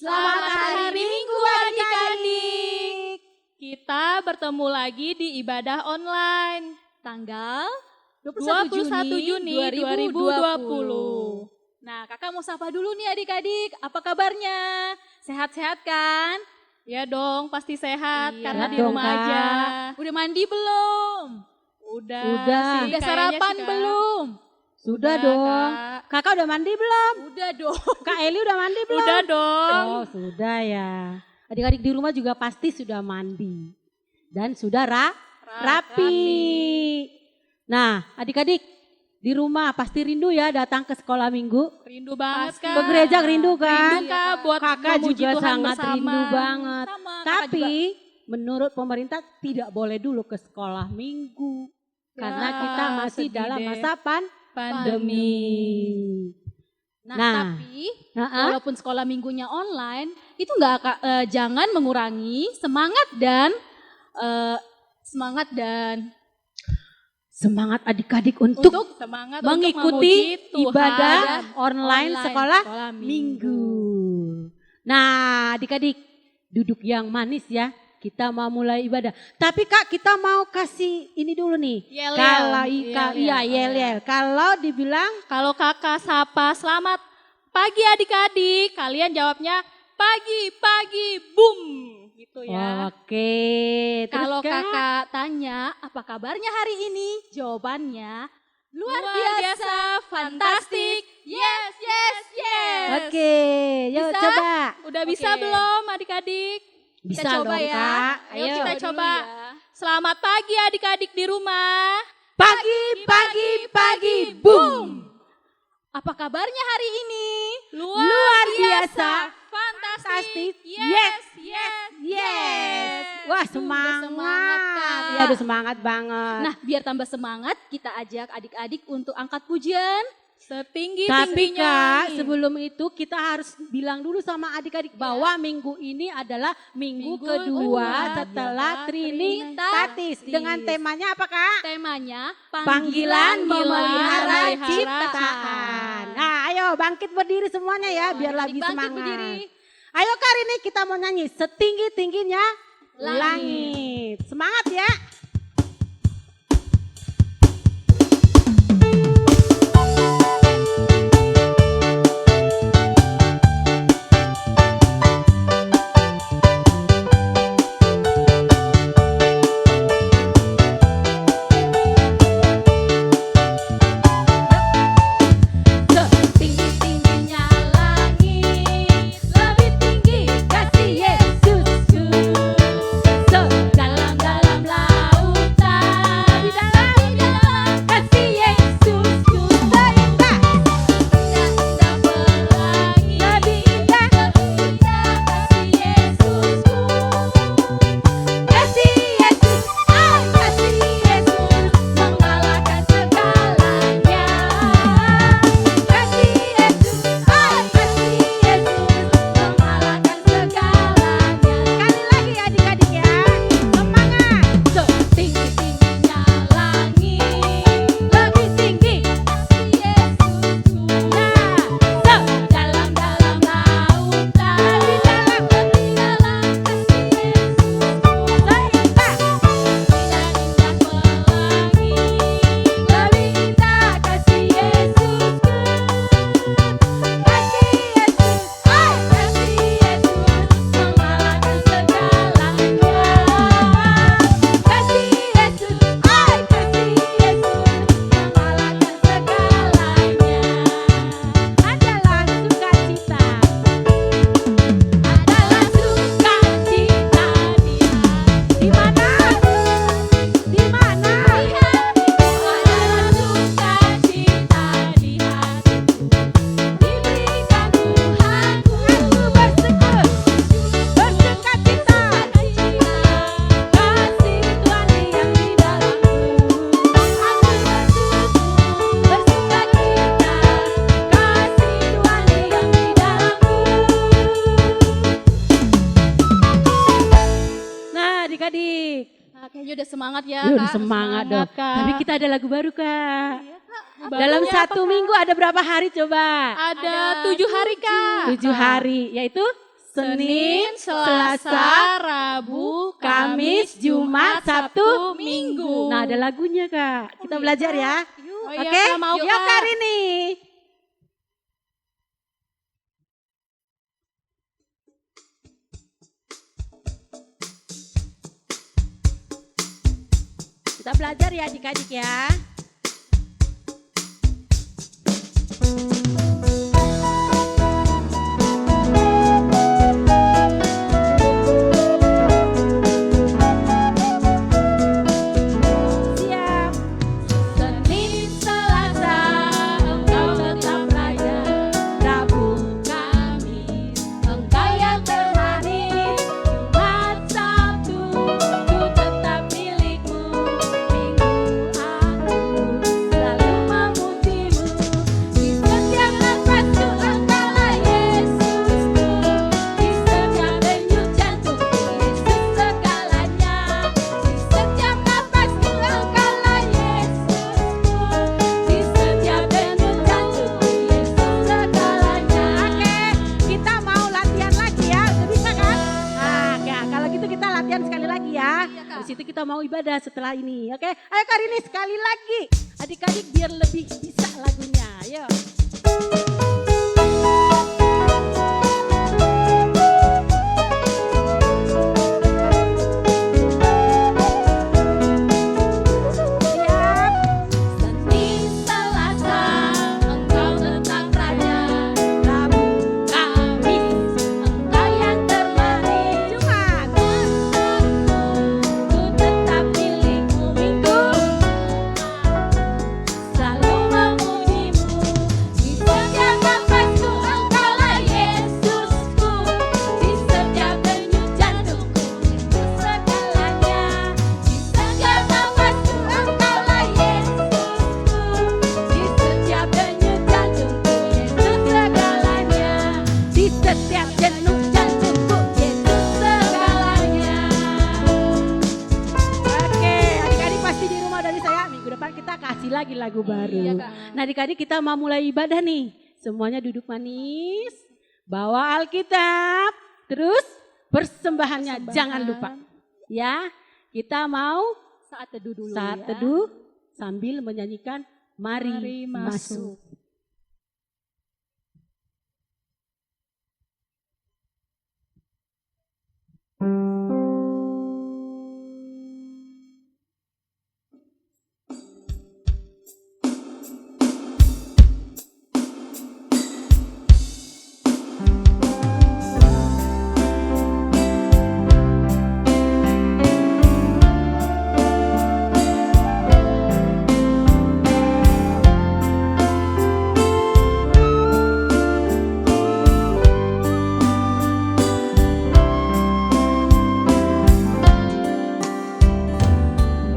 Selamat hari Minggu adik-adik. Kita bertemu lagi di ibadah online Tanggal 21 Juni 2020. Nah, kakak mau sapa dulu nih adik-adik. Apa kabarnya? Sehat-sehat kan? Ya dong, pasti sehat Iya karena di dong, rumah Kak. aja. Udah mandi belum? Udah. Udah. sih, Udah kayaknya sarapan sih, Kak. belum? Sudah Udah, dong. Kak. Kakak udah mandi belum? Udah dong. Kak Eli udah mandi belum? Udah dong. Oh sudah ya. Adik-adik di rumah juga pasti sudah mandi. Dan sudah rapi. Nah adik-adik di rumah pasti rindu ya datang ke sekolah minggu. Rindu banget Pasti. Kak. Ke gereja rindu kan? Rindu Kak buat Kakak memuji juga Tuhan sangat bersama. rindu banget. Sama, kakak Tapi juga. menurut pemerintah tidak boleh dulu ke sekolah minggu. Karena Ya, kita masih sedih dalam deh. masa Pandemi. Nah, Nah. tapi Nah, walaupun sekolah minggunya online, itu jangan mengurangi semangat adik-adik untuk Semangat mengikuti untuk memuji ibadah Tuhan. online sekolah minggu. minggu. Nah, adik-adik duduk yang manis ya. Kita mau mulai ibadah. Tapi Kak, kita mau kasih ini dulu nih. Yel-yel. Kalau Yel-yel. yel-yel. Kalau dibilang Kalau kakak sapa selamat pagi adik-adik, kalian jawabnya pagi boom gitu ya. oke. Terus Kalau Kak? kakak tanya, apa kabarnya hari ini? Jawabannya luar Luar biasa, fantastik, yes. Oke, yuk Bisa? coba. Udah bisa Oke. belum adik-adik? Bisa Kita coba dong ya. Kak. Ayo Ayo. kita Dulu coba. ya. Selamat pagi adik-adik di rumah. Pagi, boom. Apa kabarnya hari ini? Luar biasa, fantastik, yes. yes. Wah Udah semangat, Kak. semangat. Ya udah semangat banget. Nah, biar tambah semangat, kita ajak adik-adik untuk angkat pujian. tapi Setinggi-tingginya. Kak nih. sebelum itu kita harus bilang dulu sama adik-adik bahwa minggu ini adalah minggu Minggu kedua kedua setelah ya, Trinitatis. Dengan temanya apa Kak? Temanya Panggilan memelihara memelihara ciptaan. Nah ayo bangkit berdiri semuanya ya biar Adik-adik lebih bangkit semangat. berdiri. Ayo Kak hari ini kita mau nyanyi setinggi-tingginya Langit. langit. Semangat ya. Setinggi-tingginya langit, lebih tinggi kasih Yesusku. Sedalam-dalam lautan, di dalam kasih Yesusku. Seindah pelangi, lebih indah kasih Yesusku. Kasih Yesus, kasih Yesus mengalahkan segalanya. Kasih Yesus, kasih Yesus mengalahkan segalanya. Sekali lagi adik-adik ya, semangat. Setinggi-tingginya langit, lebih tinggi kasih Yesusku. Sedalam-dalam lautan, lebih dalam kasih Yesusku. Seindah pelangi, lebih indah kasih Yesusku. Kasih Yesus, kasih Yesus mengalahkan segalanya. Kasih Yesus, kasih Yesus mengalahkan segalanya. Adalah sukacita, adalah sukacita dia. Di mana? Di mana? Adalah sukacita di hatiku. Diberikan Tuhanku, aku bersyukur, bersukacita, kasih Tuhan yang di dalamku. Aku bersyukur, bersukacita, kasih Tuhan yang di dalamku. Nah adik-adik. Nah, kayaknya udah semangat ya, Yuk, Kak. semangat dong. Kak. Tapi kita ada lagu baru Kak. Iya, Kak. Dalam Barunya satu apa, Kak? minggu ada berapa hari coba? Ada 7 hari Kak. 7 hari, yaitu Senin, Selasa, Rabu, Kamis, Jumat, Sabtu, Minggu. Nah, ada lagunya, Kak. Kita iya, belajar ya. Yuk. Oh iya, Oke? Kak, mau, Yuk, Kak. Kak Rini. Kita belajar ya adik-adik ya. Siap. Senin, Selasa, engkau tetap raja. Rabu, Kamis, engkau yang termanis. Jumat, Sabtu, ku tetap milikmu. Minggu, aku selalu memujimu. Di setiap nafasku, engkaulah Yesusku. Di setiap denyut jantungku, Yesus segalanya. Di setiap nafasku, engkaulah Yesusku. Di setiap denyut jantungku, Yesus segalanya. Oke, kita mau latihan lagi ya. Udah bisa kan? Nah, ya, kalau gitu kita latihan sekali lagi ya. Iya, Kak. Di situ kita mau ibadah setelah ini. Oke, ayo Kak Rini sekali lagi. Adik-adik biar lebih bisa lagunya. Ayo. Siap. Senin, Selasa, engkau tetap raja. Rabu, Kamis, engkau yang termanis. Jumat, Sabtu, ku tetap milikmu. Minggu, selalu memujimu. Di setiap nafasku, engkaulah Yesusku. Di setiap denyut jantungku, Yesus segalanya. Di setiap nafasku, engkaulah Yesusku. Di setiap denyut jantungku, Yesus segalanya. Di setiap denyut jantungku, Yesus segalanya. Oke, adik-adik pasti di rumah dari saya. Minggu depan kita kasih lagi lagu baru. Iya, Kak. Nah, adik-adik kita mau mulai ibadah nih. Semuanya duduk manis, bawa Alkitab, terus persembahannya jangan lupa. Ya, kita mau Saat teduh dulu saat ya. teduh sambil menyanyikan Mari, Mari masuk. masuk.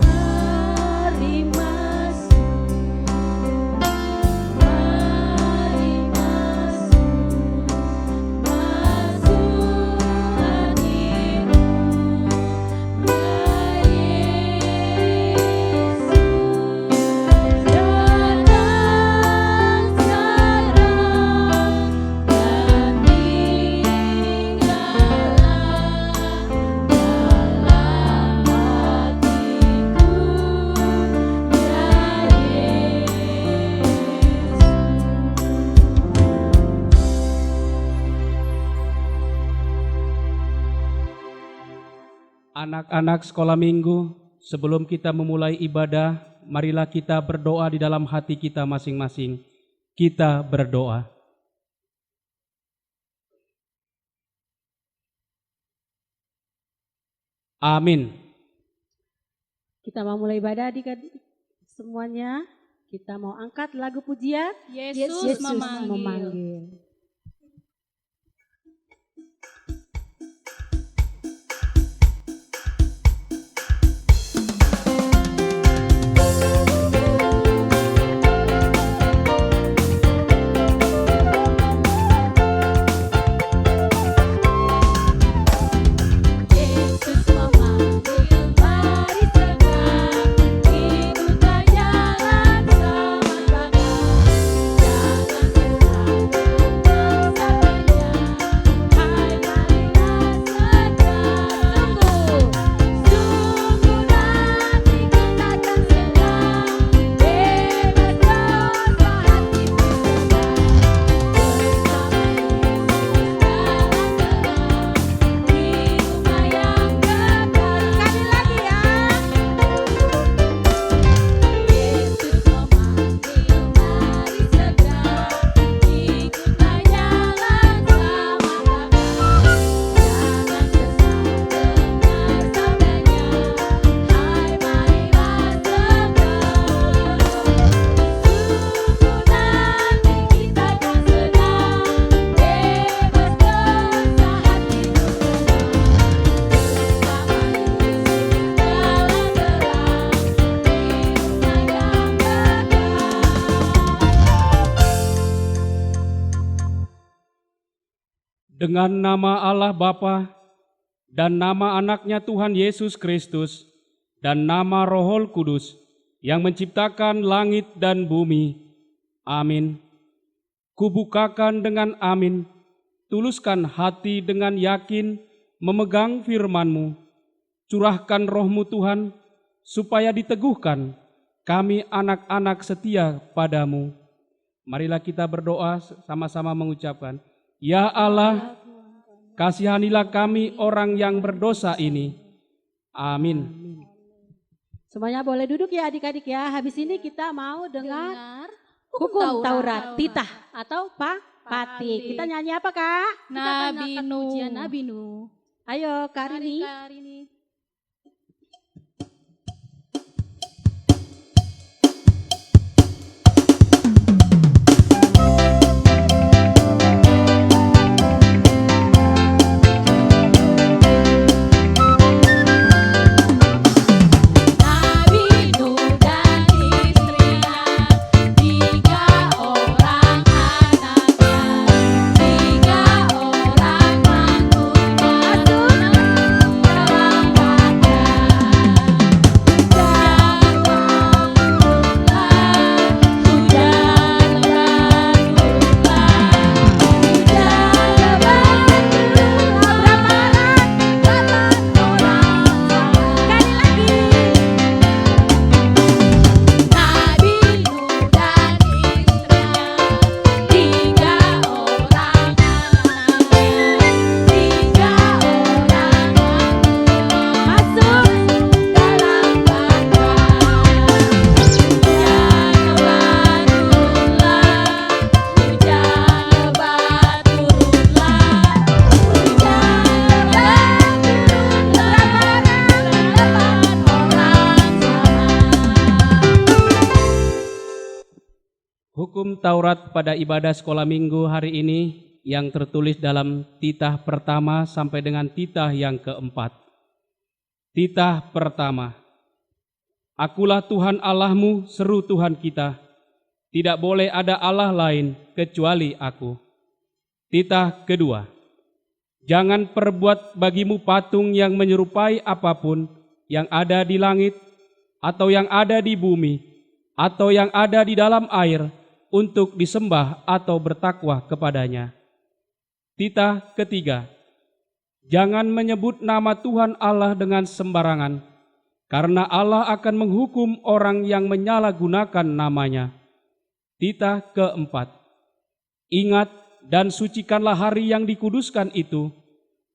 Mari masuk, mari masuk, masuk hatimu, ya Yesus, datang sekarang dan tinggallah dalam hatiku, ya Anak-anak sekolah minggu, sebelum kita memulai ibadah, marilah kita berdoa di dalam hati kita masing-masing. Kita berdoa. Amin. Kita mau mulai ibadah adik-adik semuanya. Kita mau angkat lagu pujian. Yesus memanggil. memanggil. Yesus memanggil, mari sekarang ikutlah jalan sama Bapa. Jangan Dengan nama Allah Bapa dan nama anaknya Tuhan Yesus Kristus dan nama Roh Kudus yang menciptakan langit dan bumi. Amin. Kubukakan dengan amin, tuluskan hati dengan yakin memegang firman-Mu. Curahkan Roh-Mu Tuhan, supaya diteguhkan kami anak-anak setia padamu. Marilah kita berdoa sama-sama mengucapkan, Ya Allah, kasihanilah kami orang yang berdosa ini. Amin. Semuanya boleh duduk ya adik-adik ya. Habis ini kita mau dengar Dengar hukum Taurat, titah atau pati. Kita nyanyi apa Kak? Kita akan Nabi angkat Nuh. pujian Nabi Nuh. Ayo Kak Mari, Rini. Kak Rini. Nabi Nuh dan istrinya, 3 orang anaknya, 3 orang mantunya, dalam Hukum Taurat pada ibadah sekolah minggu hari ini yang tertulis dalam titah pertama sampai dengan titah yang keempat. Titah pertama. Akulah Tuhan Allahmu, seru Tuhan kita. Tidak boleh ada Allah lain kecuali aku. Titah kedua. Jangan perbuat bagimu patung yang menyerupai apapun yang ada di langit, atau yang ada di bumi, atau yang ada di dalam air, untuk disembah atau bertakwa kepadanya. Titah ketiga. Jangan menyebut nama Tuhan Allah dengan sembarangan, karena Allah akan menghukum orang yang menyalahgunakan namanya. Titah keempat. Ingat dan sucikanlah hari yang dikuduskan itu.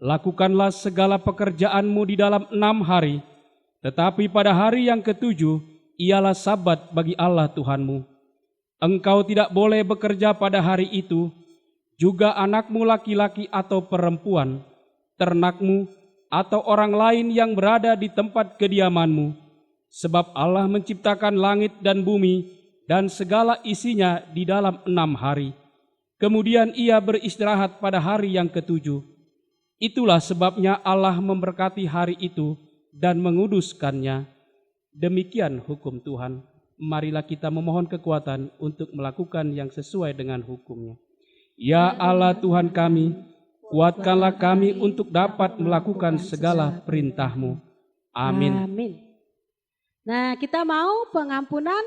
Lakukanlah segala pekerjaanmu di dalam 6 hari, tetapi pada hari yang ke-7 ialah Sabat bagi Allah Tuhanmu. Engkau tidak boleh bekerja pada hari itu, juga anakmu laki-laki atau perempuan, ternakmu, atau orang lain yang berada di tempat kediamanmu. Sebab Allah menciptakan langit dan bumi dan segala isinya di dalam 6 hari. Kemudian ia beristirahat pada hari yang ke-7. Itulah sebabnya Allah memberkati hari itu dan menguduskannya. Demikian hukum Tuhan. Marilah kita memohon kekuatan untuk melakukan yang sesuai dengan hukumnya. Ya Allah Tuhan kami, kuatkanlah kami untuk dapat melakukan segala perintah-Mu. Amin. Amin. Nah, kita mau pengampunan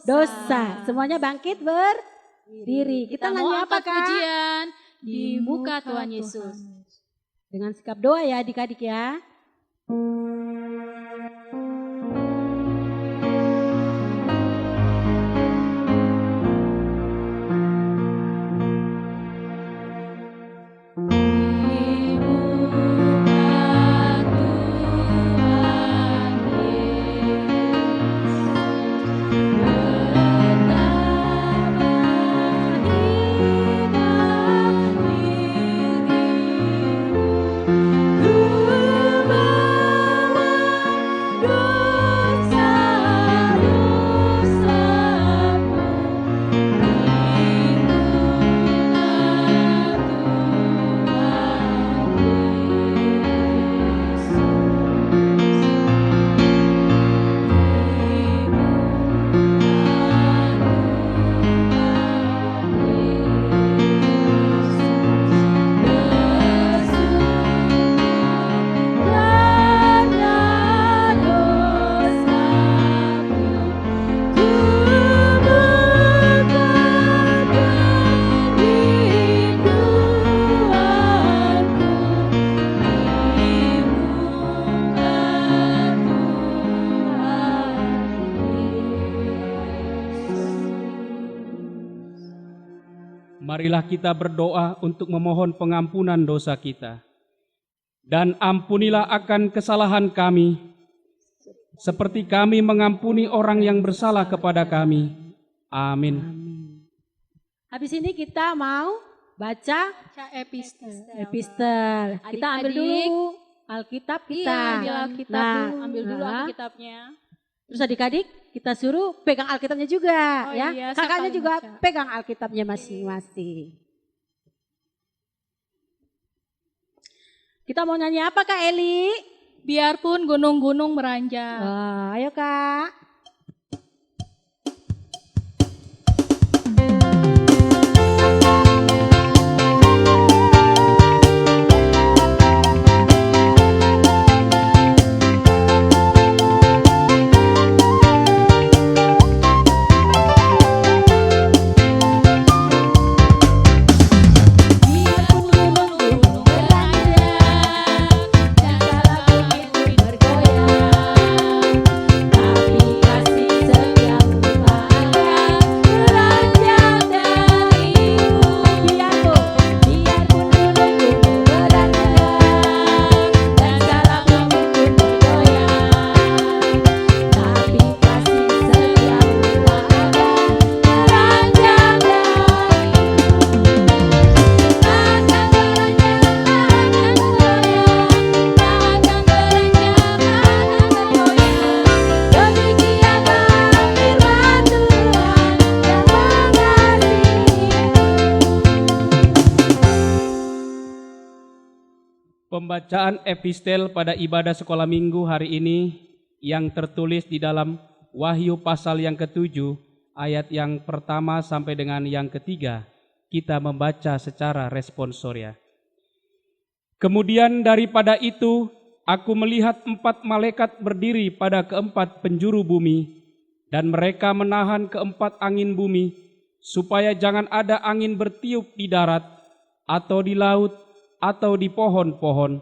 dosa. Semuanya bangkit berdiri. Kita Kita mau nyanyi apa angkat Kak? pujian di muka Tuhan Yesus. Dengan sikap doa ya adik-adik ya. Ku bawa Marilah kita berdoa untuk memohon pengampunan dosa kita. Dan ampunilah akan kesalahan kami, seperti kami mengampuni orang yang bersalah kepada kami. Amin. Habis ini kita mau baca epistel. Kita ambil Adik-adik. dulu Alkitab kita. Iya, ambil Alkitab Nah, dulu. Ambil dulu nah. Alkitabnya. Terus adik-adik kita suruh pegang Alkitabnya juga Oh ya. iya, Kakaknya sekali juga baca. pegang Alkitabnya masing-masing. Kita mau nyanyi apa Kak Eli? Biarpun gunung-gunung meranjang. Wah, ayo Kak. Biarpun gunung-gunung meranjang dan segala bukit bergoyang, tapi kasih setiamu tak akan beranjak dariku. Biarpun gunung-gunung meranjang dan segala bukit bergoyang, tapi kasih setiamu tak akan beranjak Pembacaan epistel pada ibadah sekolah minggu hari ini yang tertulis di dalam Wahyu pasal yang ke-7 ayat yang pertama sampai dengan yang ketiga. Kita membaca secara responsoria. Kemudian daripada itu aku melihat 4 malaikat berdiri pada keempat penjuru bumi, dan mereka menahan keempat angin bumi supaya jangan ada angin bertiup di darat atau di laut atau di pohon-pohon.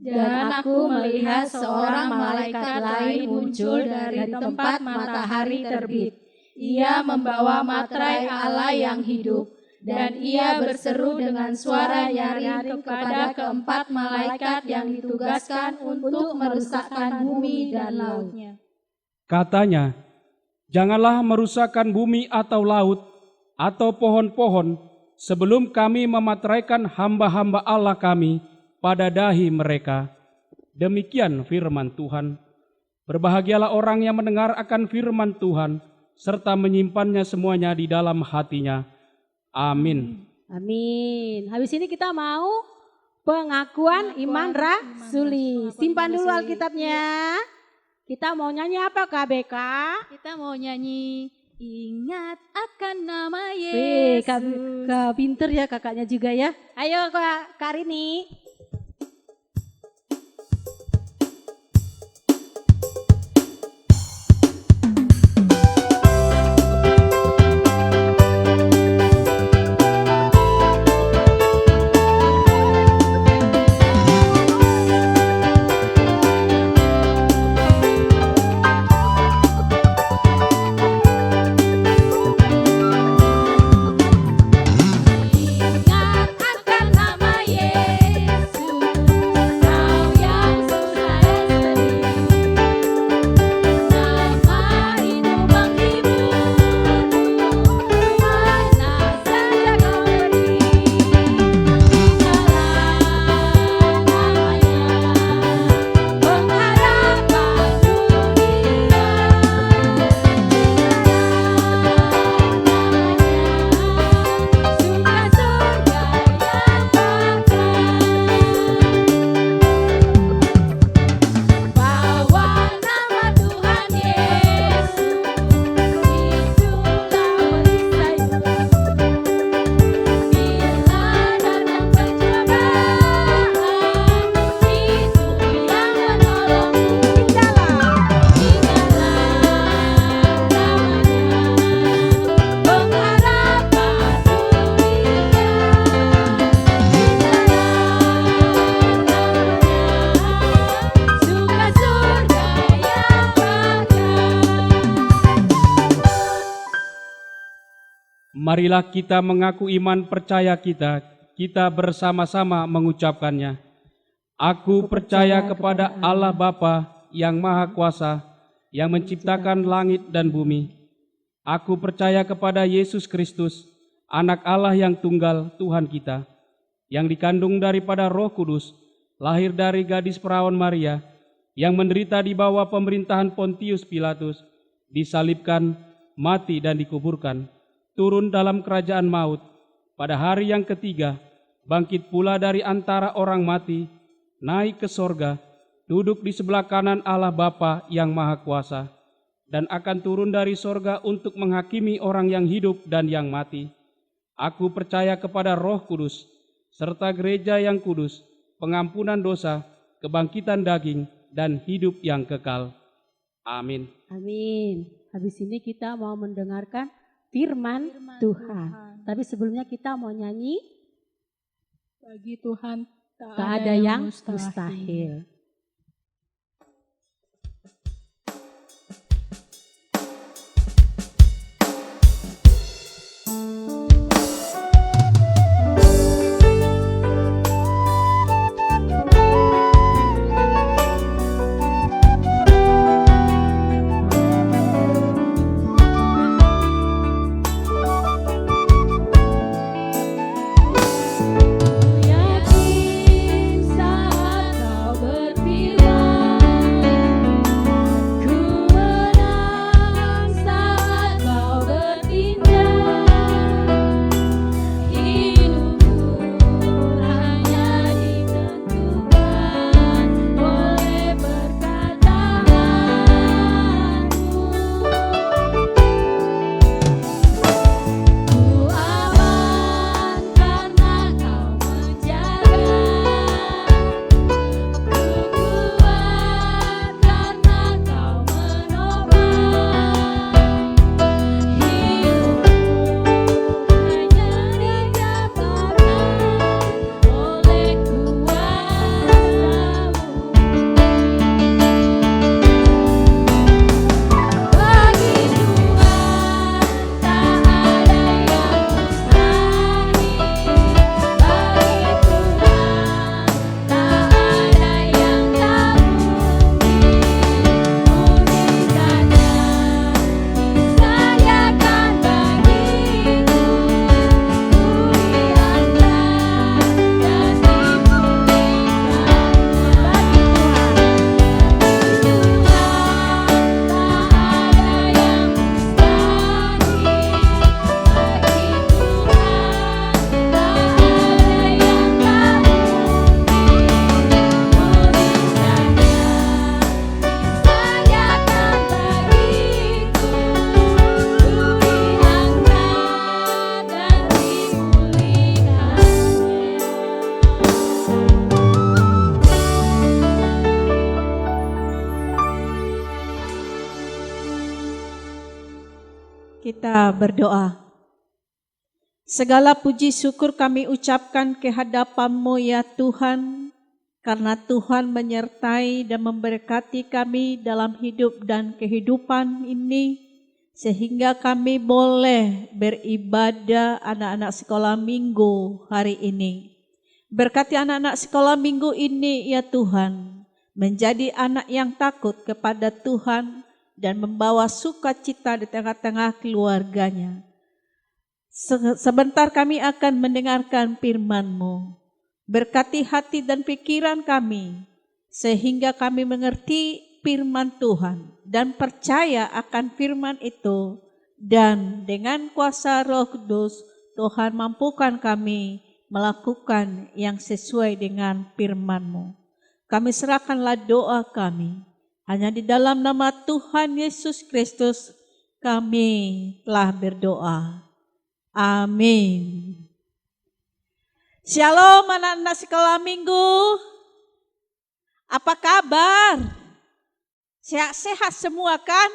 Dan aku melihat seorang malaikat lain muncul dari tempat matahari terbit. Ia membawa materai Allah yang hidup, dan ia berseru dengan suara nyaring kepada keempat malaikat yang ditugaskan untuk merusakkan bumi dan lautnya. Katanya, janganlah merusakkan bumi atau laut atau pohon-pohon sebelum kami memateraikan hamba-hamba Allah kami pada dahi mereka. Demikian firman Tuhan. Berbahagialah orang yang mendengar akan firman Tuhan, serta menyimpannya semuanya di dalam hatinya. Amin. Amin. Habis ini kita mau pengakuan iman rasuli. Simpan dulu Alkitabnya. Kita mau nyanyi apa Kak Beka? Kita mau nyanyi Ingat akan nama Wih, Yesus. Kak pinter ya kakaknya juga ya. Ayo Kak Rini. Ingat akan nama Yesus. Marilah kita mengaku iman percaya kita bersama-sama mengucapkannya. Aku percaya kepada Allah Bapa yang Maha Kuasa, yang menciptakan langit dan bumi. Aku percaya kepada Yesus Kristus, Anak Allah yang tunggal, Tuhan kita, yang dikandung daripada Roh Kudus, lahir dari gadis perawan Maria, yang menderita di bawah pemerintahan Pontius Pilatus, disalibkan, mati dan dikuburkan, turun dalam kerajaan maut, pada hari yang ketiga, bangkit pula dari antara orang mati, naik ke sorga, duduk di sebelah kanan Allah Bapa yang Maha Kuasa, dan akan turun dari sorga untuk menghakimi orang yang hidup dan yang mati. Aku percaya kepada Roh Kudus, serta gereja yang kudus, pengampunan dosa, kebangkitan daging, dan hidup yang kekal. Amin. Amin. Habis ini kita mau mendengarkan firman Tuhan. Tapi sebelumnya kita mau nyanyi. Bagi Tuhan Tak ada yang mustahil. yakin saat kau berfirman, ku menang saat kau bertindak. Hidupku hanya ditentukan oleh perkataanmu. Ku aman karena kau menjaga, ku kuat karena kau menopang. Hidupku hanya dijabarkan oleh kuasa-Mu. Bagi Tuhan tak ada yang mustahil. Bagi Tuhan tak ada yang tak mungkin. Mujizatnya disediakan bagiku. Ku diangkat dan dipulihkan. Bagi Tuhan tak ada yang mustahil. Bagi Tuhan tak ada yang tak mungkin. Mujizatnya disediakan bagiku. Ku diangkat dan dipulihkannya. Kita berdoa. Segala puji syukur kami ucapkan kehadapan-Mu ya Tuhan, karena Tuhan menyertai dan memberkati kami dalam hidup dan kehidupan ini, sehingga kami boleh beribadah anak-anak sekolah minggu hari ini. Berkati anak-anak sekolah minggu ini ya Tuhan, menjadi anak yang takut kepada Tuhan dan membawa sukacita di tengah-tengah keluarganya. Sebentar kami akan mendengarkan firman-Mu. Berkati hati dan pikiran kami, sehingga kami mengerti firman Tuhan dan percaya akan firman itu. Dan dengan kuasa Roh Kudus, Tuhan mampukan kami melakukan yang sesuai dengan firman-Mu. Kami serahkanlah doa kami. Hanya di dalam nama Tuhan Yesus Kristus kami telah berdoa. Amin. Shalom anak-anak sekolah minggu. Apa kabar? Sehat-sehat semua kan?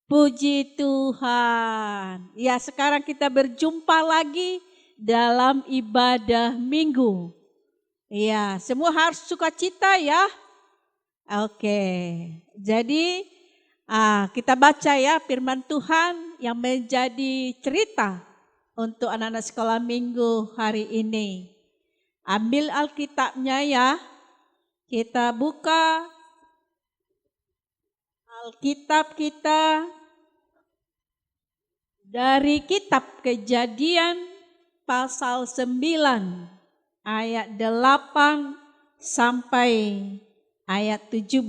Puji Tuhan. Ya, sekarang kita berjumpa lagi dalam ibadah minggu. Ya, semua harus sukacita ya. Oke. Jadi kita baca ya firman Tuhan yang menjadi cerita untuk anak-anak sekolah minggu hari ini. Ambil Alkitabnya ya. Kita buka Alkitab kita dari kitab Kejadian pasal 9 ayat 8 sampai ayat 17.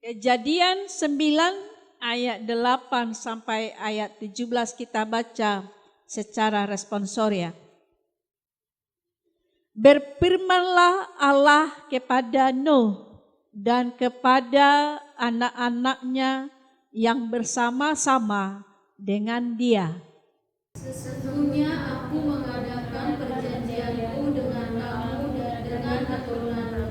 Kejadian 9 ayat 8 sampai ayat 17 kita baca secara responsoria. Berfirmanlah Allah kepada Nuh dan kepada anak-anaknya yang bersama-sama dengan dia. Sesungguhnya aku mengadakan perjanjianku dengan kamu dan dengan keturunanmu.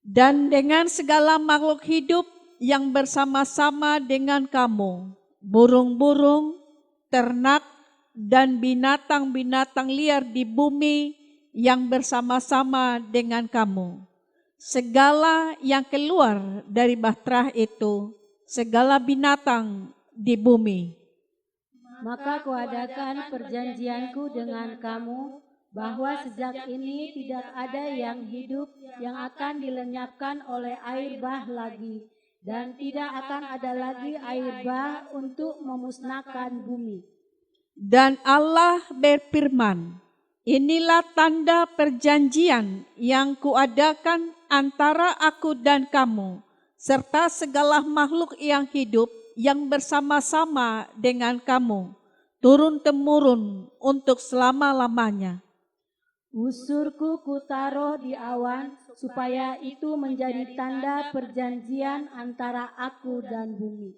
Dan dengan segala makhluk hidup yang bersama-sama dengan kamu, burung-burung, ternak, dan binatang-binatang liar di bumi yang bersama-sama dengan kamu. Segala yang keluar dari bahtera itu, segala binatang di bumi. Maka kuadakan perjanjianku dengan kamu, bahwa sejak ini tidak ada yang hidup yang akan dilenyapkan oleh air bah lagi, dan tidak akan ada lagi air bah untuk memusnahkan bumi. Dan Allah berfirman, inilah tanda perjanjian yang kuadakan antara aku dan kamu, serta segala makhluk yang hidup yang bersama-sama dengan kamu, turun-temurun untuk selama-lamanya. Usurku kutaruh di awan, supaya itu menjadi tanda perjanjian antara aku dan bumi.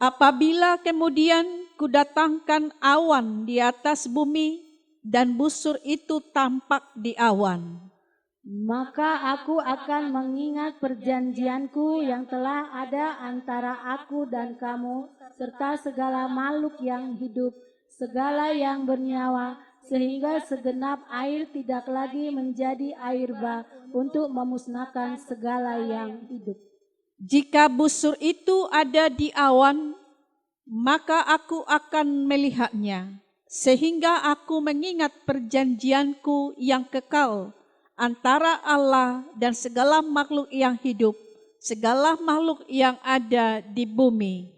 Apabila kemudian kudatangkan awan di atas bumi, dan busur itu tampak di awan, maka aku akan mengingat perjanjianku yang telah ada antara aku dan kamu, serta segala makhluk yang hidup, segala yang bernyawa, sehingga segenap air tidak lagi menjadi air bah untuk memusnahkan segala yang hidup. Jika busur itu ada di awan, maka aku akan melihatnya, sehingga aku mengingat perjanjianku yang kekal antara Allah dan segala makhluk yang hidup, segala makhluk yang ada di bumi.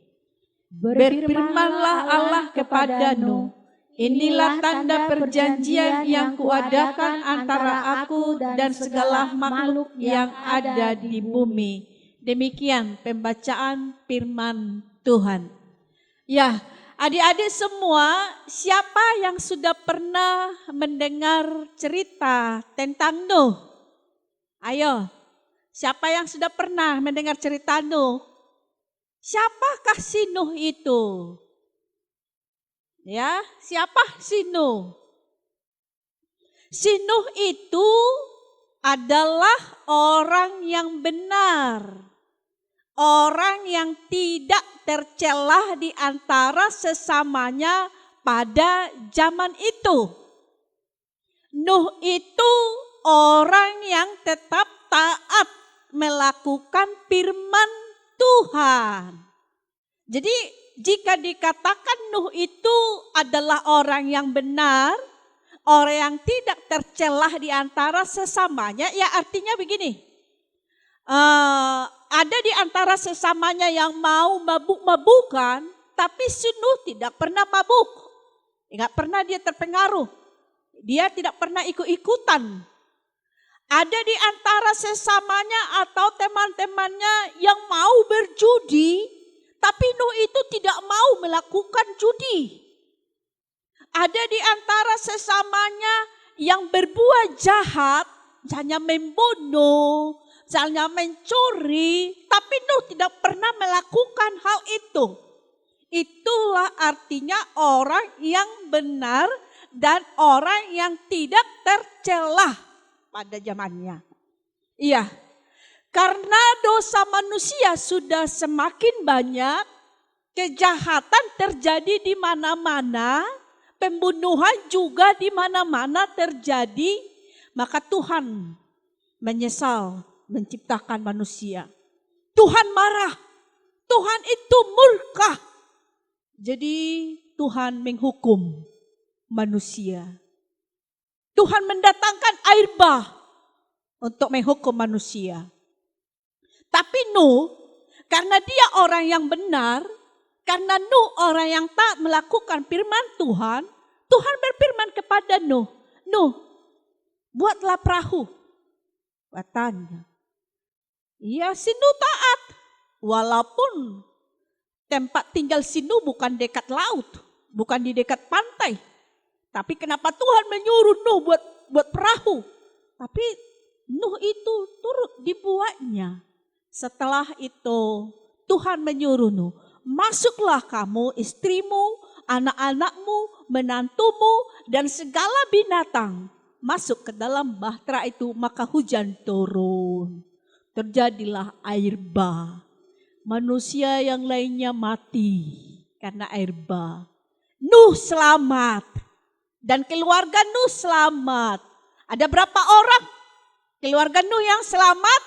Berfirmanlah Allah kepada Nuh, inilah tanda perjanjian yang kuadakan antara aku dan segala makhluk yang ada di bumi. Demikian pembacaan firman Tuhan. Ya, adik-adik semua, siapa yang sudah pernah mendengar cerita tentang Nuh? Ayo, siapa yang sudah pernah mendengar cerita Nuh? Siapakah si Nuh itu? Ya, siapa si Nuh? Si Nuh itu adalah orang yang benar. Orang yang tidak tercelah di antara sesamanya pada zaman itu. Nuh itu orang yang tetap taat melakukan firman Tuhan. Jadi jika dikatakan Nuh itu adalah orang yang benar, orang yang tidak tercelah di antara sesamanya, ya artinya begini. Ada di antara sesamanya yang mau mabuk-mabukan, tapi si Nuh tidak pernah mabuk. Enggak pernah dia terpengaruh. Dia tidak pernah ikut-ikutan. Ada di antara sesamanya atau teman-temannya yang mau berjudi, tapi Nuh itu tidak mau melakukan judi. Ada di antara sesamanya yang berbuat jahat, misalnya membunuh, misalnya mencuri, tapi Nuh tidak pernah melakukan hal itu. Itulah artinya orang yang benar dan orang yang tidak tercelah pada zamannya. Iya, karena dosa manusia sudah semakin banyak, kejahatan terjadi di mana-mana, pembunuhan juga di mana-mana terjadi, maka Tuhan menyesal menciptakan manusia. Tuhan marah. Tuhan itu murka. Jadi Tuhan menghukum manusia. Tuhan mendatangkan air bah untuk menghukum manusia. Tapi Nuh, karena dia orang yang benar, karena Nuh orang yang tak melakukan firman Tuhan, Tuhan berfirman kepada Nuh, Nuh, buatlah perahu. Katanya, ya si Nuh taat, walaupun tempat tinggal si Nuh bukan dekat laut, bukan di dekat pantai. Tapi kenapa Tuhan menyuruh Nuh buat perahu? Tapi Nuh itu turut dibuatnya. Setelah itu Tuhan menyuruh Nuh, masuklah kamu, istrimu, anak-anakmu, menantumu, dan segala binatang masuk ke dalam bahtera itu, maka hujan turun. Terjadilah air bah. Manusia yang lainnya mati karena air bah. Nuh selamat dan keluarga Nuh selamat. Ada berapa orang keluarga Nuh yang selamat?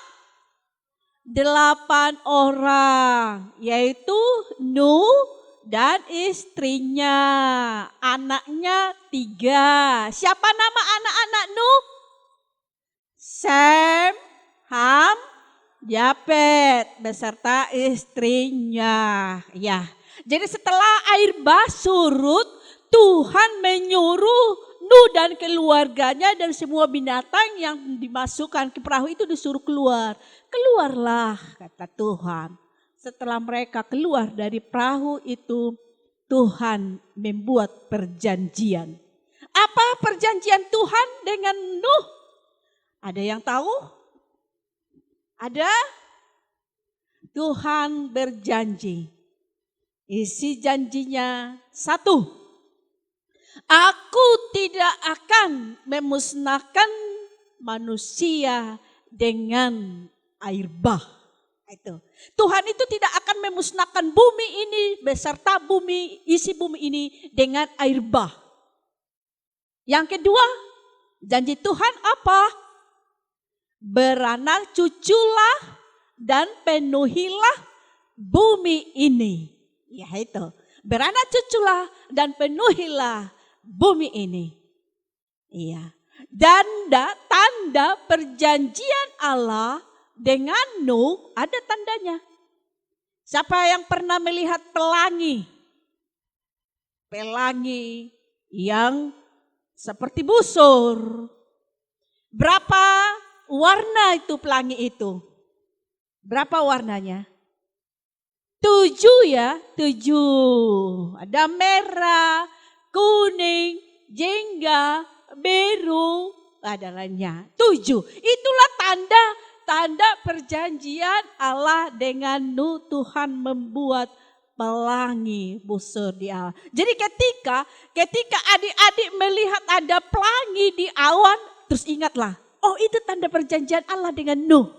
8 orang, yaitu Nuh dan istrinya, anaknya 3. Siapa nama anak-anak Nuh? Sem, Ham, Yafet beserta istrinya. Ya, jadi setelah air bah surut, Tuhan menyuruh Nuh dan keluarganya dan semua binatang yang dimasukkan ke perahu itu disuruh keluar. Keluarlah, kata Tuhan. Setelah mereka keluar dari perahu itu, Tuhan membuat perjanjian. Apa perjanjian Tuhan dengan Nuh? Ada yang tahu? Ada? Tuhan berjanji. Isi janjinya 1. Aku tidak akan memusnahkan manusia dengan air bah. Itu. Tuhan itu tidak akan memusnahkan bumi ini beserta isi bumi ini dengan air bah. Yang kedua, janji Tuhan apa? Beranak cuculah dan penuhilah bumi ini. Ya itu, beranak cuculah dan penuhilah bumi ini. Iya. Dan tanda perjanjian Allah dengan Nuh ada tandanya. Siapa yang pernah melihat pelangi? Pelangi yang seperti busur. Berapa warna itu pelangi itu? Berapa warnanya? 7 ya, 7. Ada merah, kuning, jingga, biru, ada lainnya. 7. Itulah tanda perjanjian Allah dengan Nuh. Tuhan membuat pelangi busur di awan. Jadi ketika adik-adik melihat ada pelangi di awan, terus ingatlah, oh itu tanda perjanjian Allah dengan Nuh.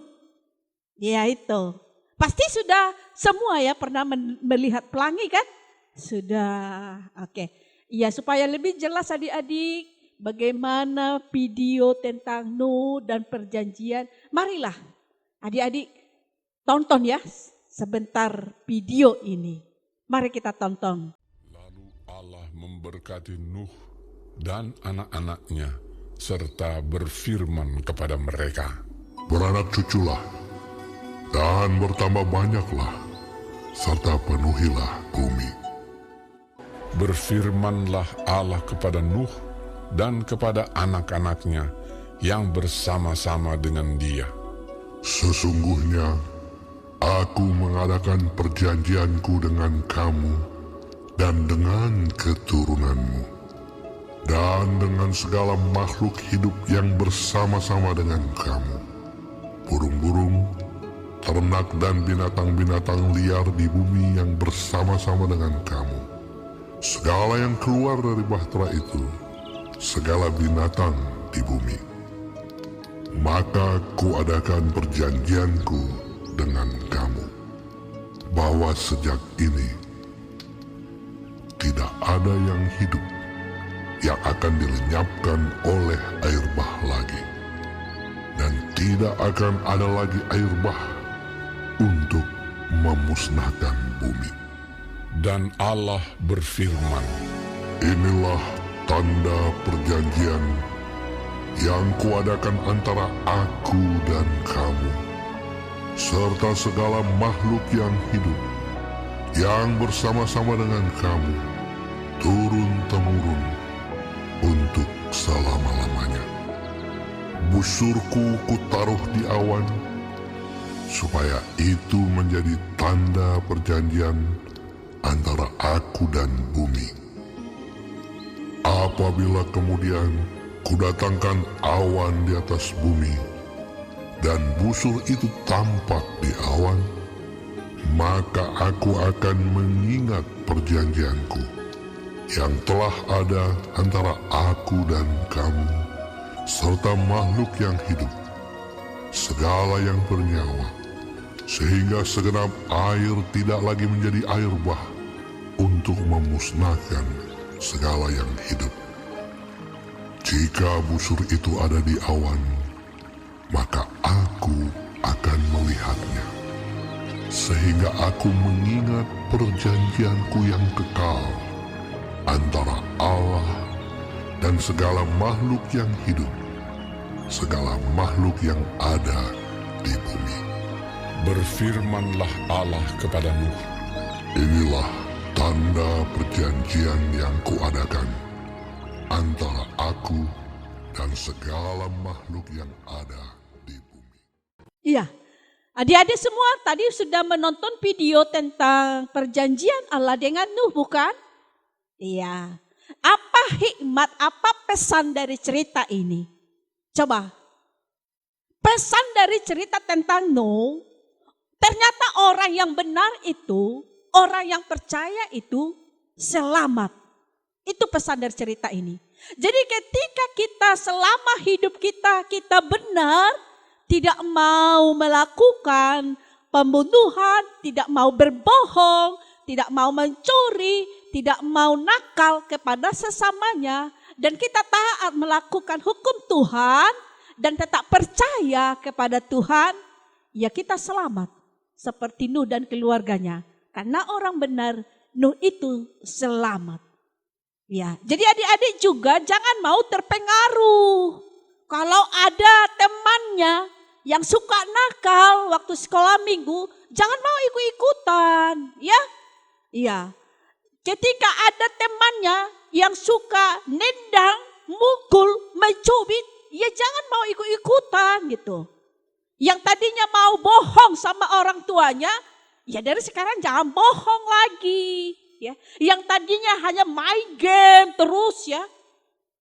Ya itu. Pasti sudah semua ya pernah melihat pelangi kan? Sudah. Oke. Ya supaya lebih jelas adik-adik bagaimana video tentang Nuh dan perjanjian. Marilah adik-adik tonton ya sebentar video ini. Mari kita tonton. Lalu Allah memberkati Nuh dan anak-anaknya serta berfirman kepada mereka, beranak cuculah dan bertambah banyaklah serta penuhilah bumi. Berfirmanlah Allah kepada Nuh dan kepada anak-anaknya yang bersama-sama dengan dia. Sesungguhnya aku mengadakan perjanjianku dengan kamu dan dengan keturunanmu dan dengan segala makhluk hidup yang bersama-sama dengan kamu. Burung-burung, ternak dan binatang-binatang liar di bumi yang bersama-sama dengan kamu. Segala yang keluar dari bahtera itu, segala binatang di bumi. Maka kuadakan perjanjianku dengan kamu, bahwa sejak ini tidak ada yang hidup yang akan dilenyapkan oleh air bah lagi. Dan tidak akan ada lagi air bah untuk memusnahkan bumi. Dan Allah berfirman, Inilah tanda perjanjian yang kuadakan antara aku dan kamu, serta segala makhluk yang hidup, yang bersama-sama dengan kamu, turun-temurun, untuk selama-lamanya. Busurku kutaruh di awan, supaya itu menjadi tanda perjanjian antara aku dan bumi. Apabila kemudian kudatangkan awan di atas bumi, dan busur itu tampak di awan, maka aku akan mengingat perjanjianku yang telah ada antara aku dan kamu, serta makhluk yang hidup, segala yang bernyawa, sehingga segenap air tidak lagi menjadi air bah untuk memusnahkan segala yang hidup. Jika busur itu ada di awan, maka aku akan melihatnya, sehingga aku mengingat perjanjianku yang kekal antara Allah dan segala makhluk yang hidup, segala makhluk yang ada di bumi. berfirmanlah Allah kepada Nuh, Inilah tanda perjanjian yang kuadakan antara aku dan segala makhluk yang ada di bumi. Iya, adik-adik semua tadi sudah menonton video tentang perjanjian Allah dengan Nuh, bukan? Iya. Apa hikmat, apa pesan dari cerita ini? Coba. Pesan dari cerita tentang Nuh, ternyata orang yang benar itu, orang yang percaya itu selamat. Itu pesan dari cerita ini. Jadi ketika kita selama hidup kita benar, tidak mau melakukan pembunuhan, tidak mau berbohong, tidak mau mencuri, tidak mau nakal kepada sesamanya, dan kita taat melakukan hukum Tuhan, dan tetap percaya kepada Tuhan, ya kita selamat. Seperti Nuh dan keluarganya. Karena orang benar, Nuh itu selamat. Ya, jadi adik-adik juga jangan mau terpengaruh. Kalau ada temannya yang suka nakal waktu sekolah minggu, jangan mau ikut-ikutan, ya. Iya. Ketika ada temannya yang suka nendang, mukul, mencubit, ya jangan mau ikut-ikutan gitu. Yang tadinya mau bohong sama orang tuanya, ya dari sekarang jangan bohong lagi. Ya, yang tadinya hanya main game terus ya,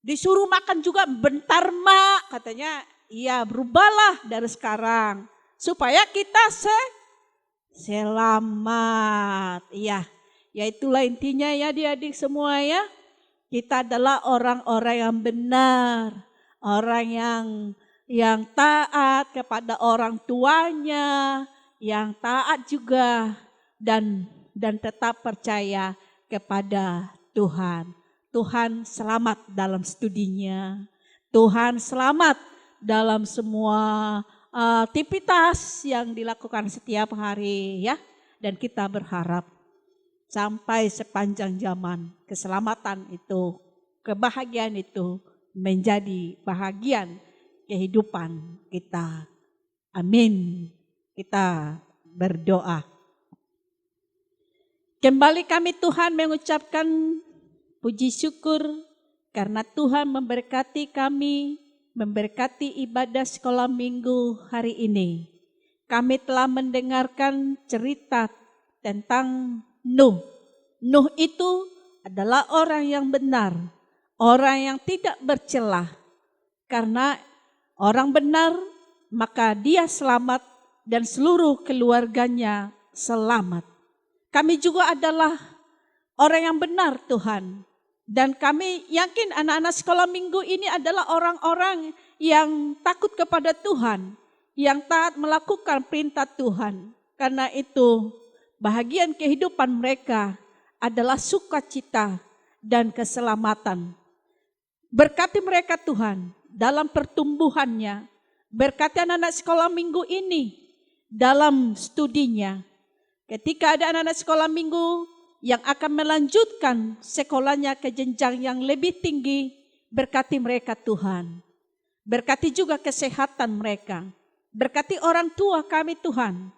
disuruh makan juga bentar mak katanya, iya berubahlah dari sekarang supaya kita selamat. Iya, ya itulah intinya ya adik-adik semua ya. Kita adalah orang-orang yang benar, orang yang taat kepada orang tuanya, yang taat juga dan tetap percaya kepada Tuhan. Tuhan selamat dalam studinya. Tuhan selamat dalam semua aktivitas yang dilakukan setiap hari ya. Dan kita berharap sampai sepanjang zaman keselamatan itu, kebahagiaan itu menjadi bahagian kehidupan kita. Amin. Kita berdoa. Kembali kami Tuhan mengucapkan puji syukur karena Tuhan memberkati kami, memberkati ibadah sekolah minggu hari ini. Kami telah mendengarkan cerita tentang Nuh. Nuh itu adalah orang yang benar, orang yang tidak bercelah. Karena orang benar, maka dia selamat dan seluruh keluarganya selamat. Kami juga adalah orang yang benar Tuhan. Dan kami yakin anak-anak sekolah minggu ini adalah orang-orang yang takut kepada Tuhan. Yang taat melakukan perintah Tuhan. Karena itu bahagian kehidupan mereka adalah sukacita dan keselamatan. Berkati mereka Tuhan dalam pertumbuhannya. Berkati anak-anak sekolah minggu ini dalam studinya. Ketika ada anak-anak sekolah minggu yang akan melanjutkan sekolahnya ke jenjang yang lebih tinggi, berkati mereka Tuhan. Berkati juga kesehatan mereka. Berkati orang tua kami Tuhan.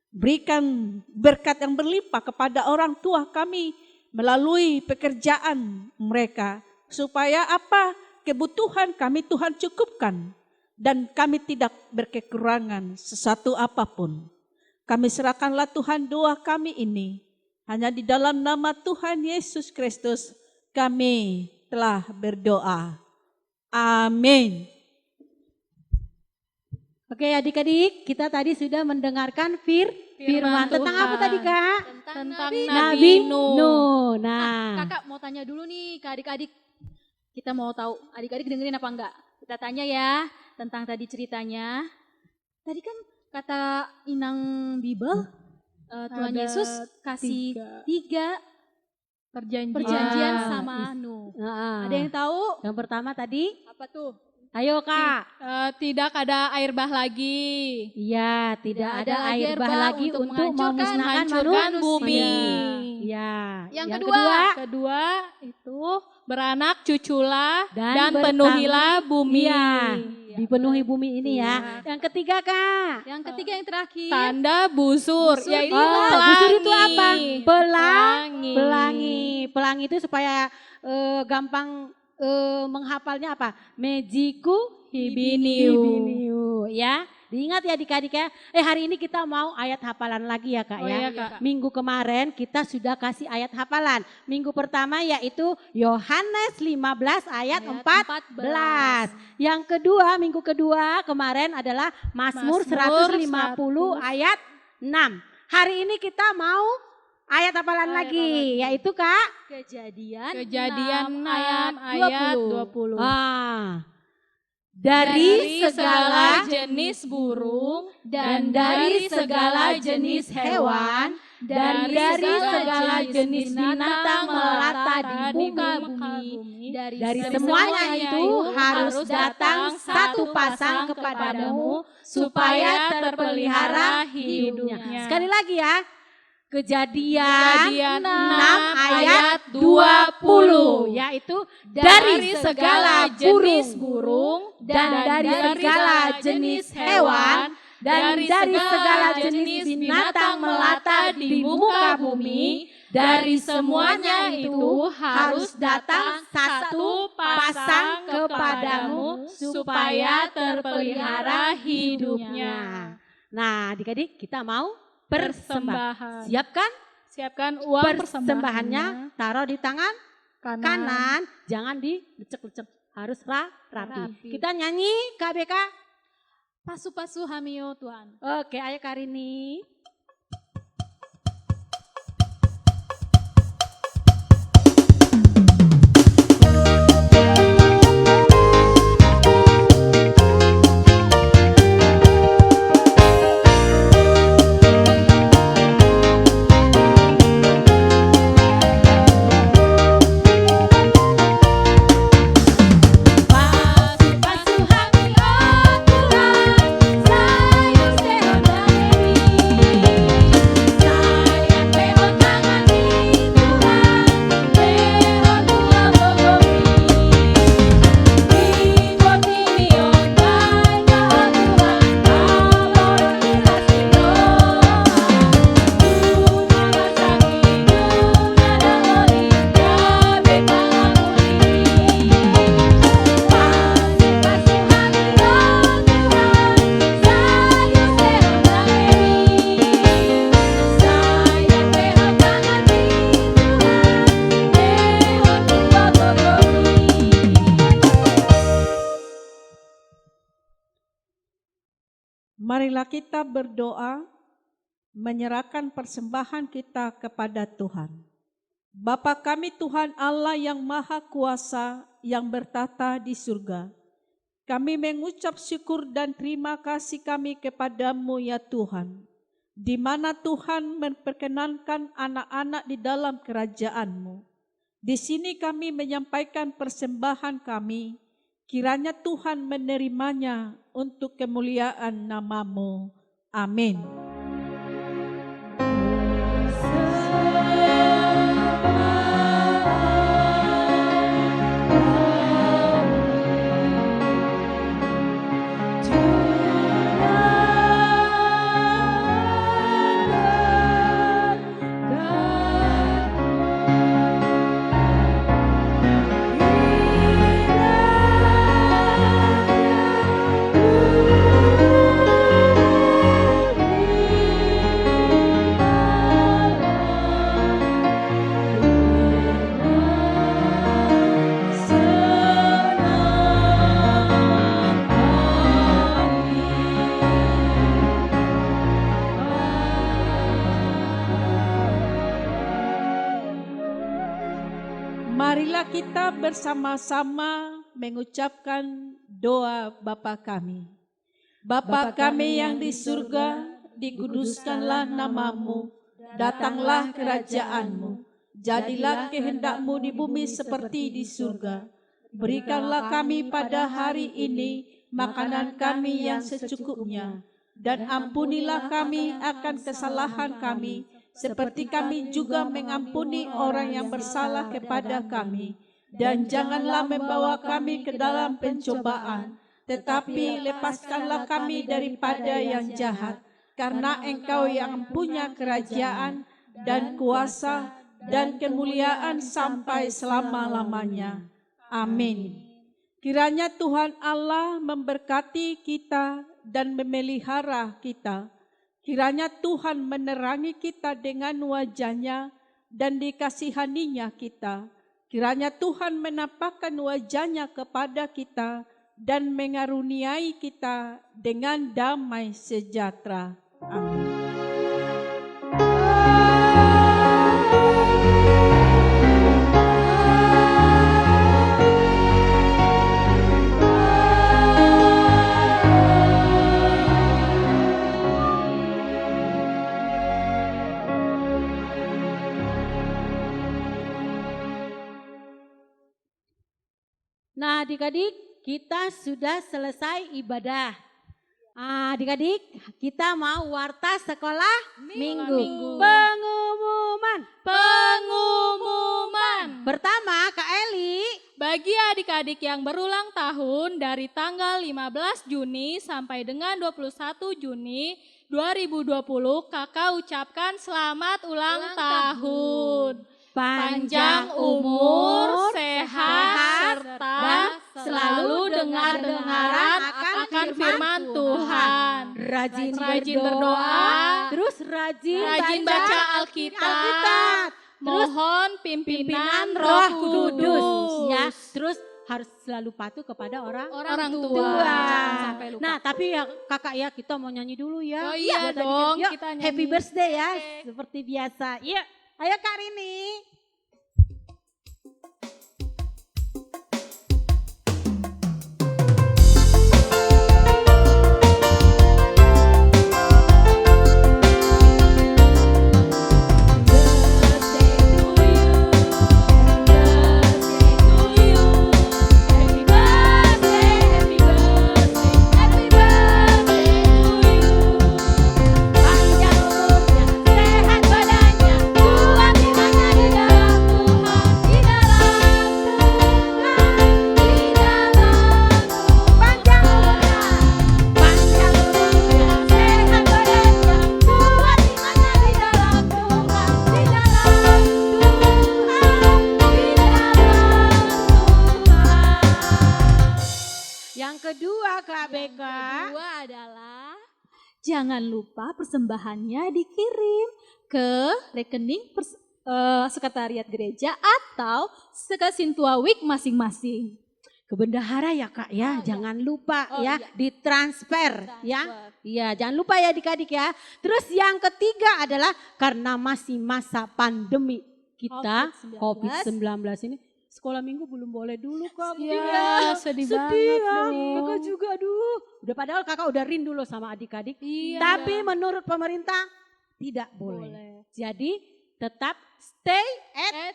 Berikan berkat yang berlimpah kepada orang tua kami melalui pekerjaan mereka. Supaya apa? Kebutuhan kami Tuhan cukupkan. Dan kami tidak berkekurangan sesuatu apapun. Kami serahkanlah Tuhan doa kami ini. Hanya di dalam nama Tuhan Yesus Kristus kami telah berdoa. Amin. Oke adik-adik, kita tadi sudah mendengarkan firman tentang Tuhan. apa tadi Kak? Tentang Nabi Nabi Nuh. Nuh. Nah, Nah, kakak mau tanya dulu nih ke adik-adik. Kita mau tahu adik-adik dengerin apa enggak? Kita tanya ya tentang tadi ceritanya. Tadi kan kata Inang Bibel, Tuhan Ada Yesus kasih tiga Perjanjian. perjanjian sama Nuh. nah, Ada yang tahu? yang pertama tadi, Apa tuh? ayo Kak. Tidak ada air bah lagi. Iya, tidak ada air bah lagi untuk menghancurkan memusnahkan bumi. Iya. Yang kedua, Kedua itu beranak cuculah Dan dan penuhilah bumi. Iya, dipenuhi bumi ini ya. Yang ketiga Kak. yang ketiga yang terakhir. Tanda busur, Busur yaitu Oh, pelangi. busur itu apa? Pelangi. Pelangi itu supaya gampang menghafalnya apa? Mejiku hibiniu. Ya, diingat ya adik-adik ya. Hari ini kita mau ayat hafalan lagi ya Kak Oh ya. iya, Kak. Minggu kemarin kita sudah kasih ayat hafalan. Minggu pertama yaitu Yohanes 15 ayat 14. Yang kedua, minggu kedua kemarin adalah Mazmur Mazmur 150 ayat 6. Hari ini kita mau ayat hafalan lagi, yaitu Kak. Kejadian 6 ayat ayat 20. 20. Dari segala jenis burung dan dari segala jenis hewan dan dari segala jenis binatang melata di muka bumi, dari semuanya itu harus datang satu pasang kepadamu supaya terpelihara hidupnya. Sekali lagi ya. Kejadian 6 ayat 20, yaitu dari segala jenis burung dan dari segala jenis hewan dan dari segala jenis binatang melata di muka bumi, dari semuanya itu harus datang satu pasang kepadamu supaya terpelihara hidupnya. Nah adik-adik kita mau persembahan. Siapkan uang persembahannya, taruh di tangan kanan, jangan dilecek-lecek, harus rapi. Kita nyanyi KBK. Pasu-pasu hamio Tuhan. Oke, ayo Karini. Marilah kita berdoa, menyerahkan persembahan kita kepada Tuhan. Bapa kami Tuhan Allah yang Maha Kuasa yang bertata di surga. Kami mengucap syukur dan terima kasih kami kepadamu ya Tuhan. Di mana Tuhan memperkenankan anak-anak di dalam kerajaan-Mu. Di sini kami menyampaikan persembahan kami. Kiranya Tuhan menerimanya untuk kemuliaan nama-Mu. Amin. Marilah kita bersama-sama mengucapkan doa Bapa kami. Bapa kami yang di surga, dikuduskanlah namamu, datanglah kerajaanmu, jadilah kehendak-mu di bumi seperti di surga. Berikanlah kami pada hari ini makanan kami yang secukupnya, dan ampunilah kami akan kesalahan kami, seperti kami juga mengampuni orang yang bersalah kepada kami. Dan janganlah membawa kami ke dalam pencobaan, tetapi lepaskanlah kami daripada yang jahat. Karena Engkau yang punya kerajaan dan kuasa dan kemuliaan sampai selama-lamanya. Amin. Kiranya Tuhan Allah memberkati kita dan memelihara kita. Kiranya Tuhan menerangi kita dengan wajah-Nya dan dikasihaninya kita. Kiranya Tuhan menampakkan wajah-Nya kepada kita dan mengaruniai kita dengan damai sejahtera. Amin. Nah, adik-adik, kita sudah selesai ibadah. Adik-adik, kita mau warta sekolah minggu. Pengumuman. Pertama, Kak Eli. Bagi adik-adik yang berulang tahun dari tanggal 15 Juni sampai dengan 21 Juni 2020, Kakak ucapkan selamat ulang tahun. Panjang umur, sehat, serta selalu dengar-dengaran akan firman Tuhan. Rajin berdoa, terus rajin baca Alkitab. Mohon pimpinan Roh Kudus. Ya, terus harus selalu patuh kepada orang tua. Jangan sampai lupa. Nah, tapi ya kakak ya, kita mau nyanyi dulu ya. Oh iya Buat dong, adik-adik. Yuk, kita nyanyi. happy birthday ya, Oke. seperti biasa. Yuk, ayo Kak Rini. Panjang umurnya, sehat badannya, kuat imannya di dalam Tuhan, di dalam panjang umurnya, sehat badannya, kuat imannya di dalam Tuhan, di dalam Yang kedua Kak Beka. Kedua adalah jangan lupa persembahannya dikirim ke rekening sekretariat gereja atau Sekasintua Week masing-masing. Ke bendahara ya Kak ya, jangan lupa Oh, ya, iya. ditransfer ya. Iya, jangan lupa ya adik-adik ya. Terus yang ketiga adalah karena masih masa pandemi kita COVID-19 ini, sekolah minggu belum boleh dulu Kak. Iya, sedih banget dong. Kakak juga aduh. Udah padahal kakak udah rindu loh sama adik-adik. Iya. Tapi menurut pemerintah tidak boleh. Jadi tetap stay at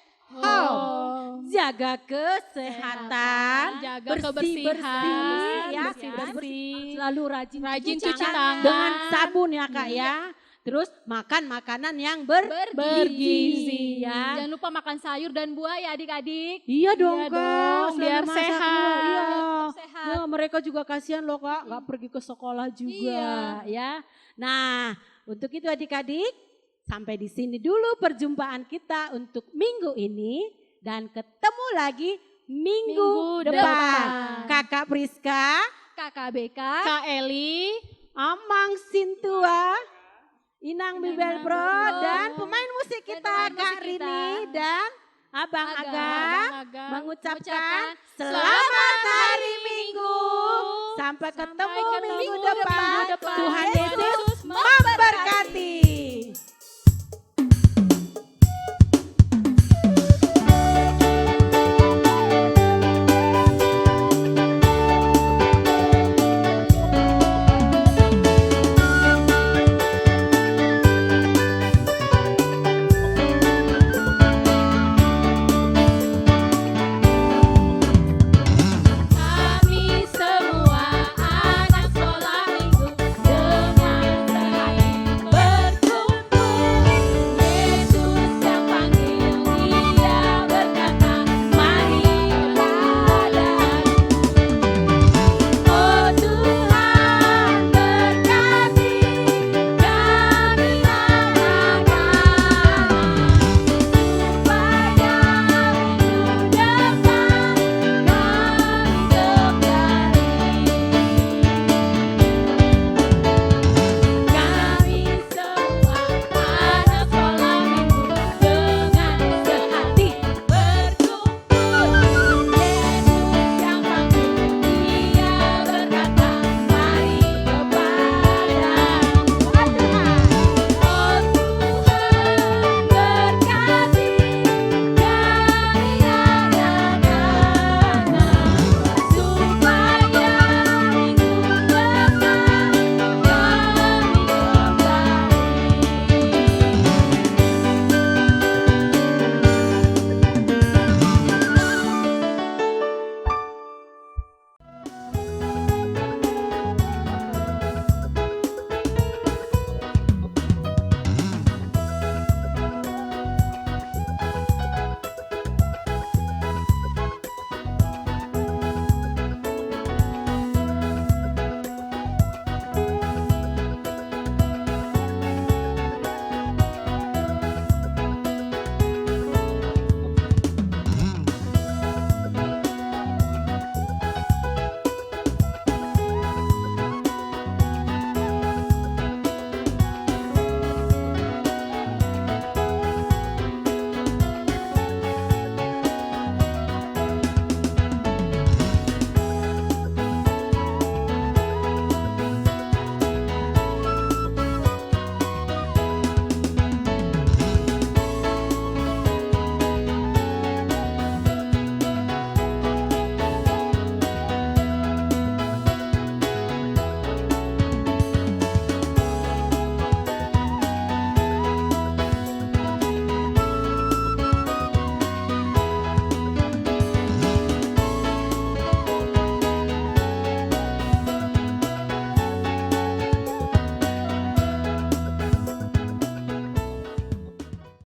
Jaga kesehatan, jaga bersih-bersih, ya, bersih-bersih. selalu rajin Cuci tangan dengan sabun ya Kak ya. Terus makan makanan yang bergizi ya. Jangan lupa makan sayur dan buah ya adik-adik. Iya dong Iya Kak, dong, selalu biar masak sehat. dulu, Iya. Biar sehat. Nah, mereka juga kasihan loh Kak, nggak pergi ke sekolah juga ya. Nah, untuk itu adik-adik, sampai di sini dulu perjumpaan kita untuk minggu ini dan ketemu lagi minggu depan. Kakak Priska, Kakak BK, Kak Eli, Amang Sintua, Inang Bibel Bro, dan pemain musik kita Kak Rini dan Abang Aga mengucapkan selamat hari Minggu. Sampai ketemu minggu depan. Tuhan